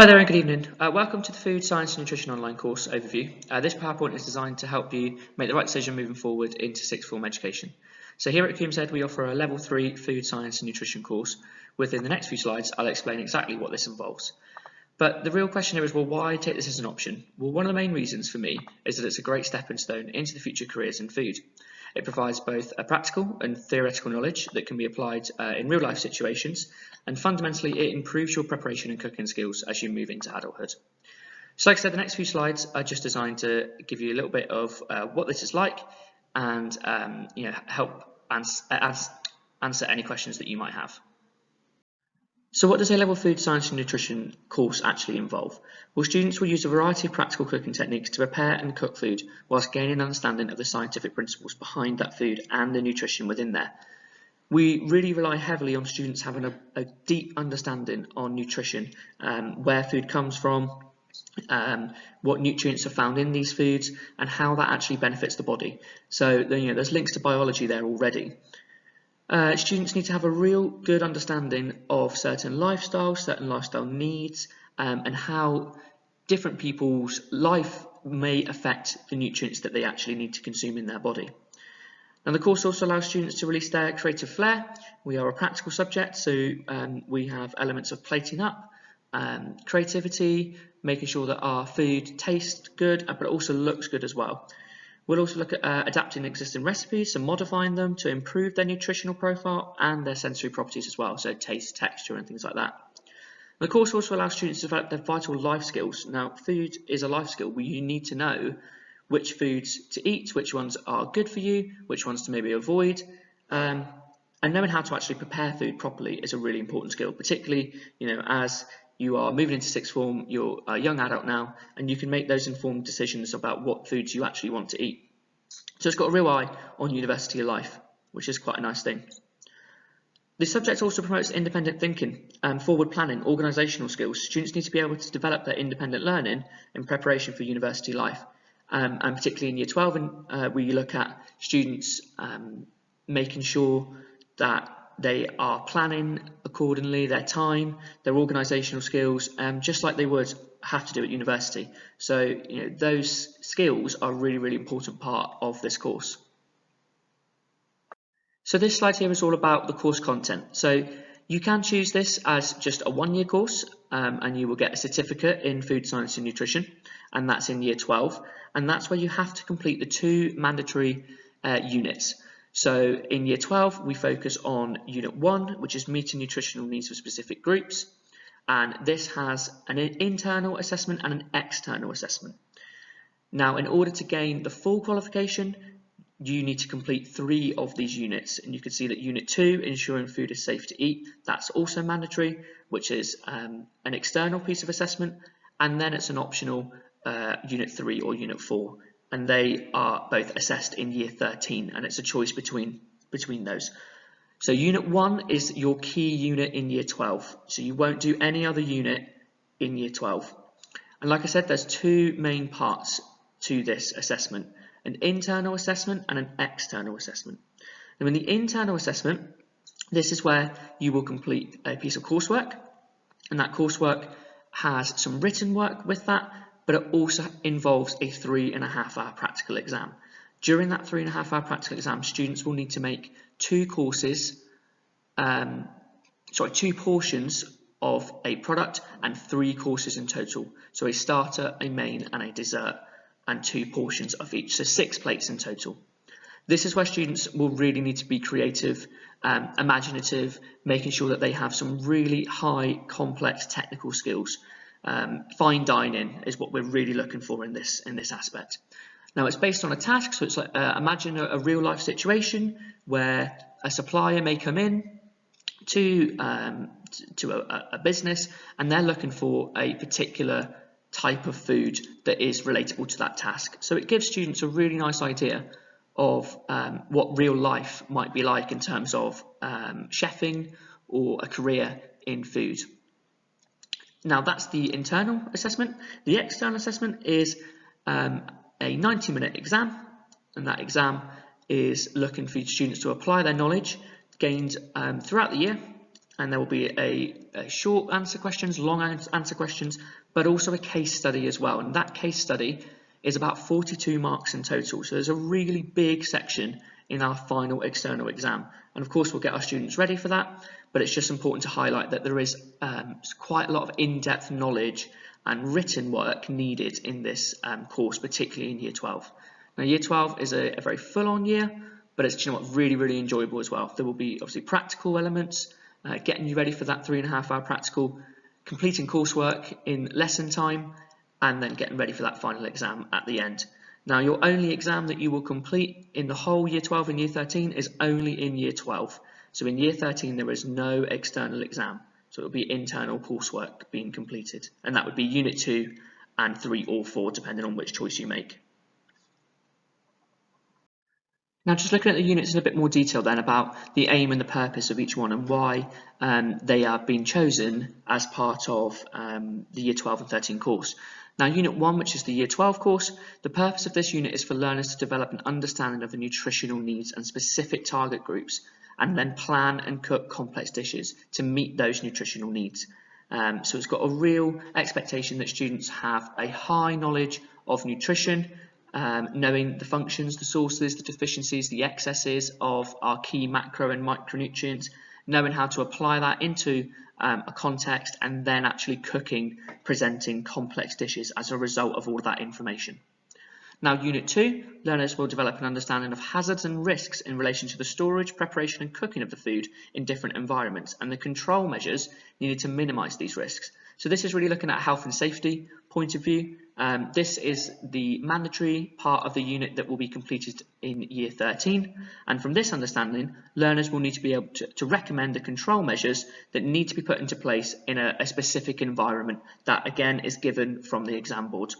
Hi there and good evening. Welcome to the Food Science and Nutrition online course overview. This PowerPoint is designed to help you make the right decision moving forward into sixth form education. So here at Coombs Head we offer a level 3 Food Science and Nutrition course. Within the next few slides I'll explain exactly what this involves. But the real question here is, well, why take this as an option? Well, one of the main reasons for me is that it's a great stepping stone into the future careers in food. It provides both a practical and theoretical knowledge that can be applied in real life situations, and fundamentally it improves your preparation and cooking skills as you move into adulthood. So like I said, the next few slides are just designed to give you a little bit of what this is like and help answer any questions that you might have. So what does A-level Food Science and Nutrition course actually involve? Well, students will use a variety of practical cooking techniques to prepare and cook food whilst gaining an understanding of the scientific principles behind that food and the nutrition within there. We really rely heavily on students having a deep understanding on nutrition, where food comes from, what nutrients are found in these foods and how that actually benefits the body. So there's links to biology there already. Students need to have a real good understanding of certain lifestyle needs, and how different people's life may affect the nutrients that they actually need to consume in their body. Now, the course also allows students to release their creative flair. We are a practical subject, so we have elements of plating up, creativity, making sure that our food tastes good, but also looks good as well. We'll also look at adapting existing recipes and modifying them to improve their nutritional profile and their sensory properties as well, so taste, texture and things like that. The course also allows students to develop their vital life skills. Now, food is a life skill where you need to know which foods to eat, which ones are good for you, which ones to maybe avoid, and knowing how to actually prepare food properly is a really important skill, particularly as you are moving into sixth form, you're a young adult now, and you can make those informed decisions about what foods you actually want to eat. So it's got a real eye on university life, which is quite a nice thing. The subject also promotes independent thinking, forward planning, organisational skills. Students need to be able to develop their independent learning in preparation for university life. And particularly in year 12, we look at students making sure that they are planning accordingly, their time, their organisational skills, just like they would have to do at university. So those skills are a really, really important part of this course. So this slide here is all about the course content. So you can choose this as just a one-year course, and you will get a certificate in food science and nutrition, and that's in year 12, and that's where you have to complete the 2 mandatory units. So in year 12 we focus on unit 1, which is meeting nutritional needs of specific groups, and this has an internal assessment and an external assessment. Now, in order to gain the full qualification, you need to complete 3 of these units, and you can see that unit 2, ensuring food is safe to eat, that's also mandatory, which is an external piece of assessment, and then it's an optional unit 3 or unit 4, and they are both assessed in year 13, and it's a choice between those. So unit 1 is your key unit in year 12, so you won't do any other unit in year 12. And like I said, there's 2 main parts to this assessment, an internal assessment and an external assessment. Now, in the internal assessment, this is where you will complete a piece of coursework, and that coursework has some written work with that, but it also involves a 3.5-hour practical exam. During that 3.5-hour practical exam, students will need to make 2 portions of a product and 3 courses in total. So a starter, a main and a dessert, and 2 portions of each, so 6 plates in total. This is where students will really need to be creative, imaginative, making sure that they have some really high, complex technical skills. Fine dining is what we're really looking for in this aspect. Now, it's based on a task, so it's like imagine a real life situation where a supplier may come in to a business, and they're looking for a particular type of food that is relatable to that task. So it gives students a really nice idea of what real life might be like in terms of chefing or a career in food. Now, that's the internal assessment. The external assessment is a 90-minute exam, and that exam is looking for students to apply their knowledge gained throughout the year and there will be a short answer questions, long answer questions, but also a case study as well. And that case study is about 42 marks in total. So there's a really big section in our final external exam. And of course, we'll get our students ready for that, but it's just important to highlight that there is quite a lot of in-depth knowledge and written work needed in this course, particularly in Year 12. Now, Year 12 is a very full-on year, but it's, you know what, really, really enjoyable as well. There will be obviously practical elements, getting you ready for that 3.5-hour practical, completing coursework in lesson time, and then getting ready for that final exam at the end. Now, your only exam that you will complete in the whole Year 12 and Year 13 is only in Year 12. So in Year 13, there is no external exam. So it will be internal coursework being completed. And that would be Unit 2 and 3 or 4, depending on which choice you make. Now, just looking at the units in a bit more detail then about the aim and the purpose of each one and why they are being chosen as part of the Year 12 and 13 course. Now, Unit 1, which is the Year 12 course, the purpose of this unit is for learners to develop an understanding of the nutritional needs and specific target groups, and then plan and cook complex dishes to meet those nutritional needs. So it's got a real expectation that students have a high knowledge of nutrition, knowing the functions, the sources, the deficiencies, the excesses of our key macro and micronutrients, knowing how to apply that into a context, and then actually cooking, presenting complex dishes as a result of all of that information. Now, Unit 2, learners will develop an understanding of hazards and risks in relation to the storage, preparation and cooking of the food in different environments, and the control measures needed to minimise these risks. So this is really looking at health and safety point of view. This is the mandatory part of the unit that will be completed in Year 13, and from this understanding, learners will need to be able to recommend the control measures that need to be put into place in a specific environment that again is given from the exam board.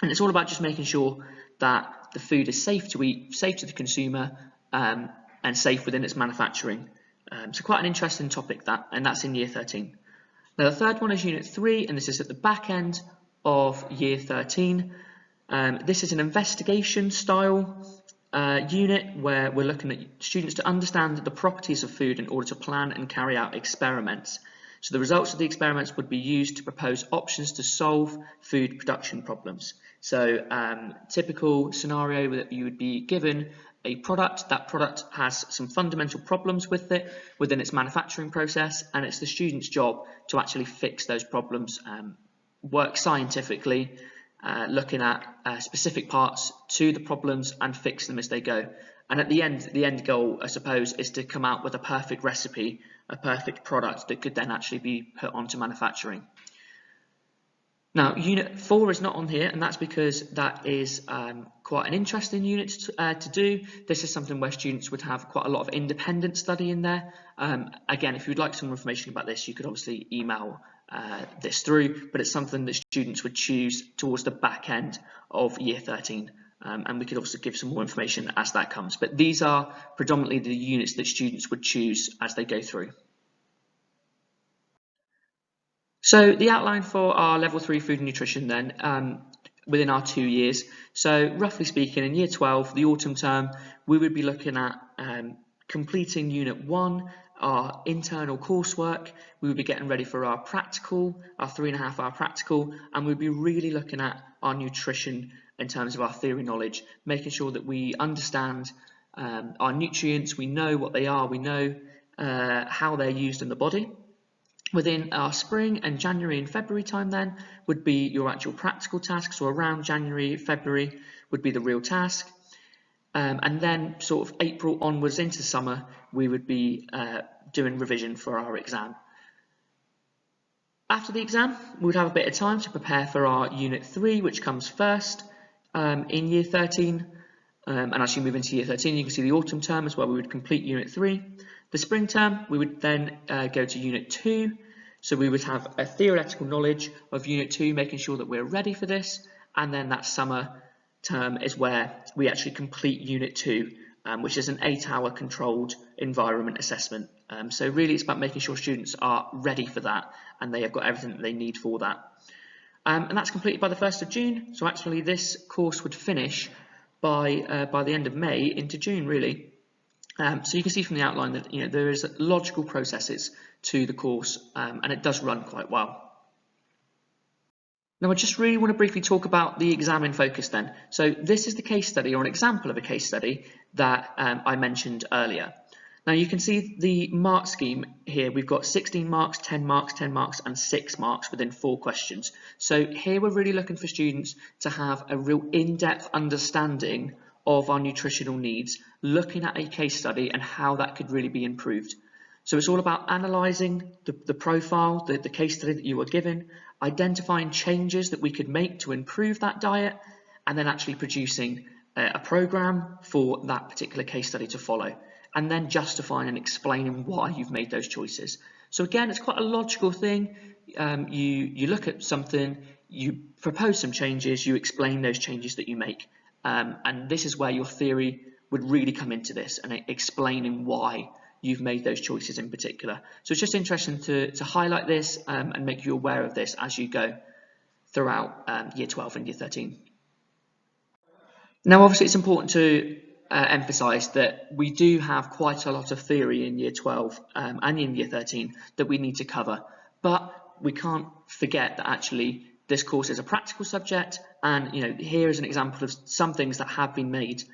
And it's all about just making sure that the food is safe to eat, safe to the consumer, and safe within its manufacturing. So quite an interesting topic that, and that's in Year 13. Now the third one is Unit 3, and this is at the back end of Year 13. This is an investigation style unit where we're looking at students to understand the properties of food in order to plan and carry out experiments. So the results of the experiments would be used to propose options to solve food production problems. So typical scenario that you would be given a product, that product has some fundamental problems with it within its manufacturing process, and it's the student's job to actually fix those problems, work scientifically, looking at specific parts to the problems and fix them as they go. And at the end goal, I suppose, is to come out with a perfect recipe, a perfect product that could then actually be put onto manufacturing. Now, Unit 4 is not on here, and that's because that is quite an interesting unit to do. This is something where students would have quite a lot of independent study in there. Again, if you'd like some information about this, you could obviously email this through, but it's something that students would choose towards the back end of Year 13. And we could also give some more information as that comes. But these are predominantly the units that students would choose as they go through. So the outline for our Level 3 Food and Nutrition then, within our 2 years. So roughly speaking, in Year 12, the autumn term, we would be looking at completing Unit 1, our internal coursework. We would be getting ready for our practical, our 3.5-hour practical, and we'd be really looking at our nutrition in terms of our theory knowledge, making sure that we understand our nutrients, we know what they are, we know how they're used in the body. Within our spring and January and February time then would be your actual practical tasks, so around January, February would be the real task. And then sort of April onwards into summer, we would be doing revision for our exam. After the exam, we would have a bit of time to prepare for our Unit 3, which comes first in Year 13. And as you move into Year 13, you can see the autumn term as well, we would complete Unit 3. The spring term, we would then go to Unit 2. So we would have a theoretical knowledge of Unit 2, making sure that we're ready for this. And then that summer term is where we actually complete Unit 2, which is an 8-hour controlled environment assessment. So really it's about making sure students are ready for that and they have got everything that they need for that. And that's completed by the 1st of June. So actually this course would finish by the end of May into June really. So you can see from the outline that there is logical processes to the course, and it does run quite well. Now I just really want to briefly talk about the exam in focus then. So this is the case study, or an example of a case study that I mentioned earlier. Now you can see the mark scheme here. We've got 16 marks, 10 marks, 10 marks and 6 marks within 4 questions. So here we're really looking for students to have a real in-depth understanding of our nutritional needs, looking at a case study and how that could really be improved. So it's all about analysing the profile, the case study that you were given, identifying changes that we could make to improve that diet, and then actually producing a programme for that particular case study to follow, and then justifying and explaining why you've made those choices. So again, it's quite a logical thing. You look at something, you propose some changes, you explain those changes that you make, and this is where your theory would really come into this, and explaining why you've made those choices in particular. So it's just interesting to highlight this and make you aware of this as you go throughout Year 12 and Year 13. Now obviously it's important to emphasise that we do have quite a lot of theory in Year 12 and in Year 13 that we need to cover, but we can't forget that actually this course is a practical subject, and here is an example of some things that have been made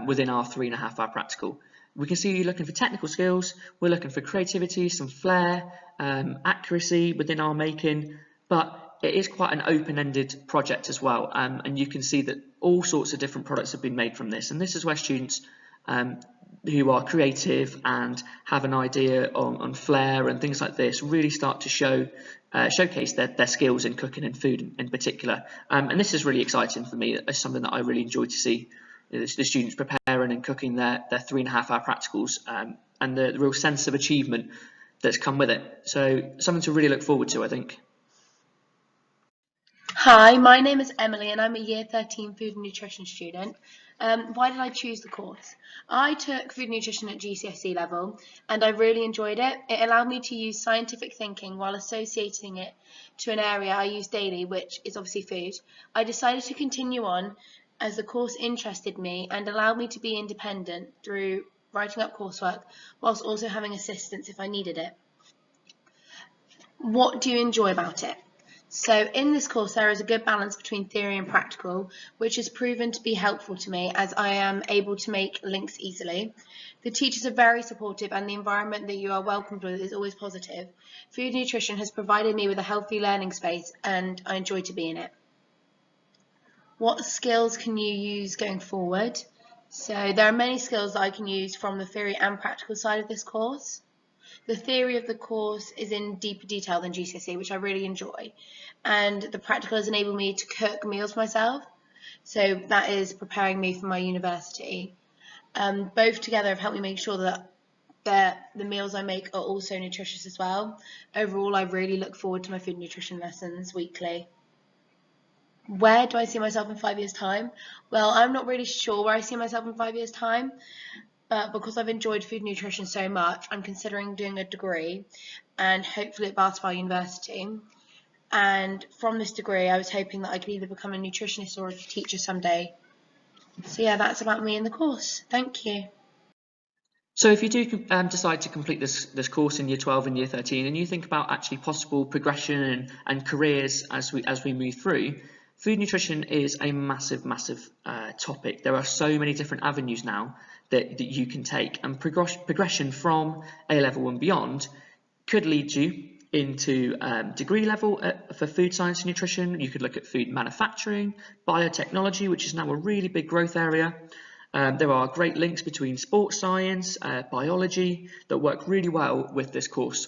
within our 3.5 hour practical. We can see you're looking for technical skills, we're looking for creativity, some flair, accuracy within our making, but it is quite an open-ended project as well, and you can see that all sorts of different products have been made from this, and this is where students who are creative and have an idea on flair and things like this really start to showcase their skills in cooking and food in particular, and this is really exciting for me. It's something that I really enjoy to see. The students preparing and cooking their 3.5 hour practicals, and the real sense of achievement that's come with it. So something to really look forward to, I think. Hi, my name is Emily and I'm a Year 13 Food and Nutrition student. Why did I choose the course? I took food and nutrition at GCSE level and I really enjoyed it. It allowed me to use scientific thinking while associating it to an area I use daily, which is obviously food. I decided to continue on as the course interested me and allowed me to be independent through writing up coursework whilst also having assistance if I needed it. What do you enjoy about it? So in this course there is a good balance between theory and practical, which has proven to be helpful to me as I am able to make links easily. The teachers are very supportive and the environment that you are welcomed with is always positive. Food nutrition has provided me with a healthy learning space and I enjoy to be in it. What skills can you use going forward? So there are many skills that I can use from the theory and practical side of this course. The theory of the course is in deeper detail than GCSE, which I really enjoy, and the practical has enabled me to cook meals myself, so that is preparing me for my university. Both together have helped me make sure that the meals I make are also nutritious as well. Overall, I really look forward to my food and nutrition lessons weekly. Where do I see myself in 5 years' time? Well, I'm not really sure where I see myself in 5 years' time, but because I've enjoyed food and nutrition so much, I'm considering doing a degree and hopefully at Bardstown University. And from this degree, I was hoping that I could either become a nutritionist or a teacher someday. So yeah, that's about me in the course. Thank you. So if you do decide to complete this course in Year 12 and Year 13, and you think about actually possible progression and careers as we move through, food nutrition is a massive topic. There are so many different avenues now that you can take, and progression from A-level and beyond could lead you into degree level for food science and nutrition. You could look at food manufacturing, biotechnology, which is now a really big growth area. There are great links between sports science, biology that work really well with this course.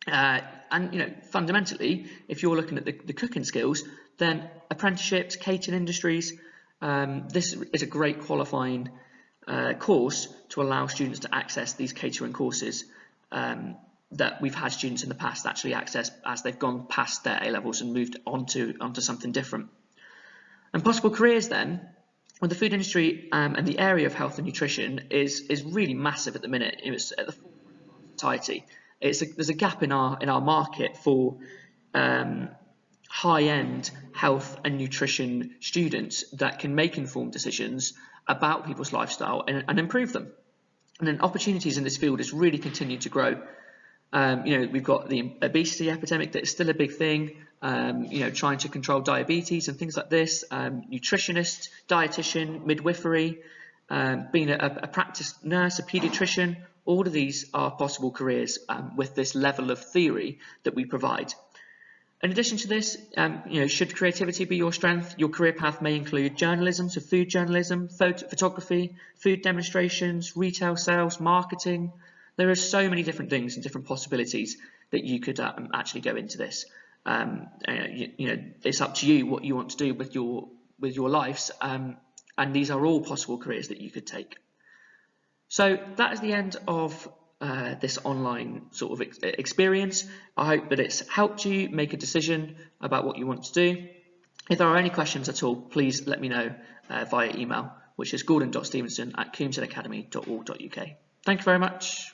And fundamentally, if you're looking at the cooking skills, then apprenticeships, catering industries, this is a great qualifying course to allow students to access these catering courses that we've had students in the past actually access as they've gone past their A-levels and moved onto something different. And possible careers then, well, the food industry and the area of health and nutrition is really massive at the minute. It's at the forefront of society. There's a gap in our market for high-end health and nutrition students that can make informed decisions about people's lifestyle and improve them. And then opportunities in this field has really continued to grow. We've got the obesity epidemic that is still a big thing, trying to control diabetes and things like this, nutritionist, dietitian, midwifery, being a practice nurse, a paediatrician. All of these are possible careers with this level of theory that we provide. In addition to this, should creativity be your strength, your career path may include journalism, so food journalism, photography, food demonstrations, retail sales, marketing. There are so many different things and different possibilities that you could actually go into this. It's up to you what you want to do with your lives, and these are all possible careers that you could take. So that is the end of this online sort of experience. I hope that it's helped you make a decision about what you want to do. If there are any questions at all, please let me know via email, which is gordon.stevenson@coombsheadacademy.org.uk. Thank you very much.